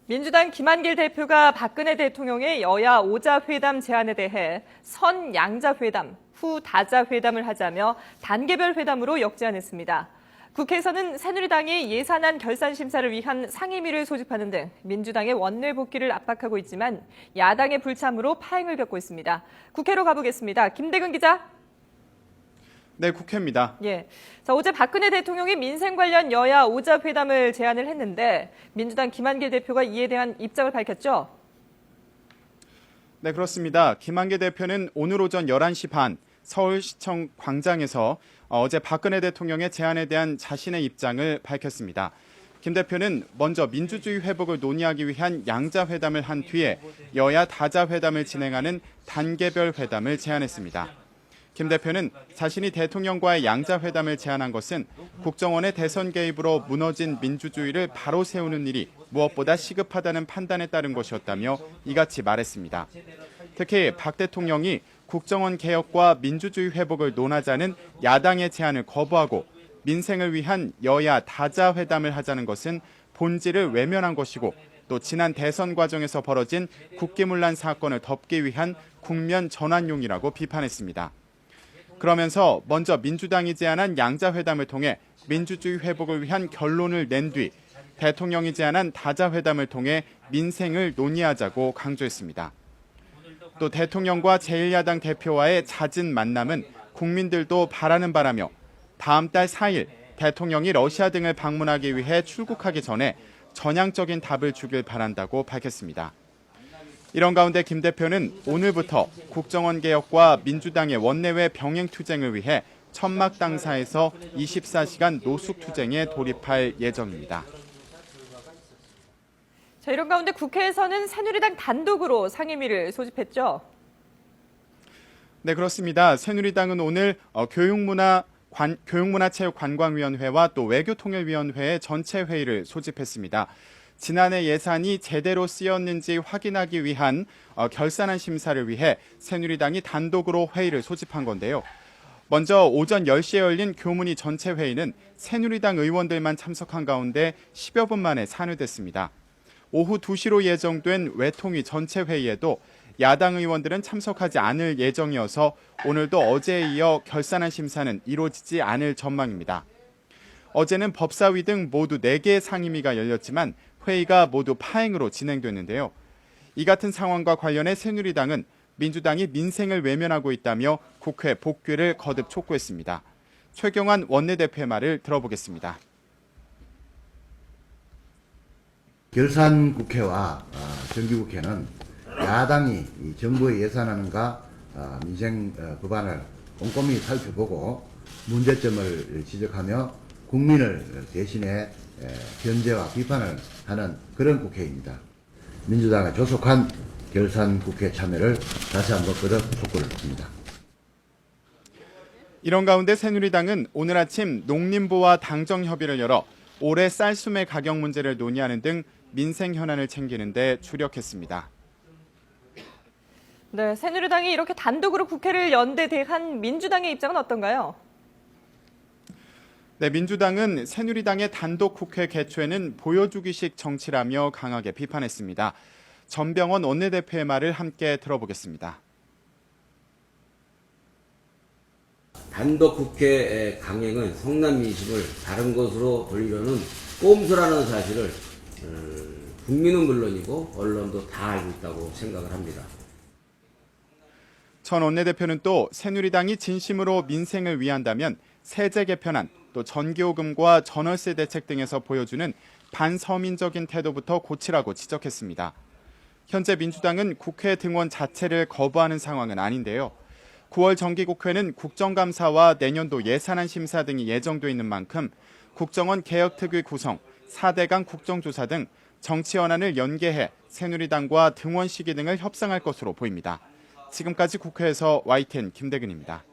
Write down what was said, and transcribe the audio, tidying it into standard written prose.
민주당 김한길 대표가 박근혜 대통령의 여야 5자 회담 제안에 대해 선 양자 회담, 후 다자 회담을 하자며 단계별 회담으로 역제안했습니다. 국회에서는 새누리당이 예산안 결산 심사를 위한 상임위를 소집하는 등 민주당의 원내 복귀를 압박하고 있지만 야당의 불참으로 파행을 겪고 있습니다. 국회로 가보겠습니다. 김대근 기자. 네, 국회입니다. 어제 박근혜 대통령이 민생 관련 여야 5자 회담을 제안을 했는데 민주당 김한길 대표가 이에 대한 입장을 밝혔죠? 네, 그렇습니다. 김한길 대표는 오늘 오전 11시 반 서울시청 광장에서 어제 박근혜 대통령의 제안에 대한 자신의 입장을 밝혔습니다. 김 대표는 먼저 민주주의 회복을 논의하기 위한 양자 회담을 한 뒤에 여야 다자 회담을 진행하는 단계별 회담을 제안했습니다. 김 대표는 자신이 대통령과의 양자 회담을 제안한 것은 국정원의 대선 개입으로 무너진 민주주의를 바로 세우는 일이 무엇보다 시급하다는 판단에 따른 것이었다며 이같이 말했습니다. 특히 박 대통령이 국정원 개혁과 민주주의 회복을 논하자는 야당의 제안을 거부하고 민생을 위한 여야 다자 회담을 하자는 것은 본질을 외면한 것이고 또 지난 대선 과정에서 벌어진 국기문란 사건을 덮기 위한 국면 전환용이라고 비판했습니다. 그러면서 먼저 민주당이 제안한 양자회담을 통해 민주주의 회복을 위한 결론을 낸 뒤 대통령이 제안한 다자회담을 통해 민생을 논의하자고 강조했습니다. 또 대통령과 제1야당 대표와의 잦은 만남은 국민들도 바라는 바라며 다음 달 4일 대통령이 러시아 등을 방문하기 위해 출국하기 전에 전향적인 답을 주길 바란다고 밝혔습니다. 이런 가운데 김 대표는 오늘부터 국정원 개혁과 민주당의 원내외 병행 투쟁을 위해 천막당사에서 24시간 노숙 투쟁에 돌입할 예정입니다. 이런 가운데 국회에서는 새누리당 단독으로 상임위를 소집했죠? 네, 그렇습니다. 새누리당은 오늘 교육문화체육관광위원회와 또 외교통일위원회의 전체 회의를 소집했습니다. 지난해 예산이 제대로 쓰였는지 확인하기 위한 결산안 심사를 위해 새누리당이 단독으로 회의를 소집한 건데요. 먼저 오전 10시에 열린 교문위 전체 회의는 새누리당 의원들만 참석한 가운데 10여 분 만에 산회됐습니다. 오후 2시로 예정된 외통위 전체 회의에도 야당 의원들은 참석하지 않을 예정이어서 오늘도 어제에 이어 결산안 심사는 이루어지지 않을 전망입니다. 어제는 법사위 등 모두 4개의 상임위가 열렸지만 회의가 모두 파행으로 진행됐는데요. 이 같은 상황과 관련해 새누리당은 민주당이 민생을 외면하고 있다며 국회 복귀를 거듭 촉구했습니다. 최경환 원내대표의 말을 들어보겠습니다. 결산국회와 정기국회는 야당이 정부의 예산안과 민생 법안을 꼼꼼히 살펴보고 문제점을 지적하며 국민을 대신해 견제와 비판을 하는 그런 국회입니다. 민주당의 조속한 결산국회 참여를 다시 한번 거듭 촉구를 합니다. 이런 가운데 새누리당은 오늘 아침 농림부와 당정 협의를 열어 올해 쌀수매 가격 문제를 논의하는 등 민생 현안을 챙기는 데 주력했습니다. 네, 새누리당이 이렇게 단독으로 국회를 연대 대한 민주당의 입장은 어떤가요? 네, 민주당은 새누리당의 단독 국회 개최는 보여주기식 정치라며 강하게 비판했습니다. 전병헌 원내대표의 말을 함께 들어보겠습니다. 단독 국회 강행은 성남 민심을 다른 곳으로 돌리려는 꼼수라는 사실을 국민은 물론이고 언론도 다 알고 있다고 생각을 합니다. 전 원내대표는 또 새누리당이 진심으로 민생을 위한다면 세제 개편안, 또 전기요금과 전월세 대책 등에서 보여주는 반서민적인 태도부터 고치라고 지적했습니다. 현재 민주당은 국회 등원 자체를 거부하는 상황은 아닌데요. 9월 정기국회는 국정감사와 내년도 예산안 심사 등이 예정돼 있는 만큼 국정원 개혁특위 구성, 4대강 국정조사 등 정치 현안을 연계해 새누리당과 등원 시기 등을 협상할 것으로 보입니다. 지금까지 국회에서 YTN 김대근입니다.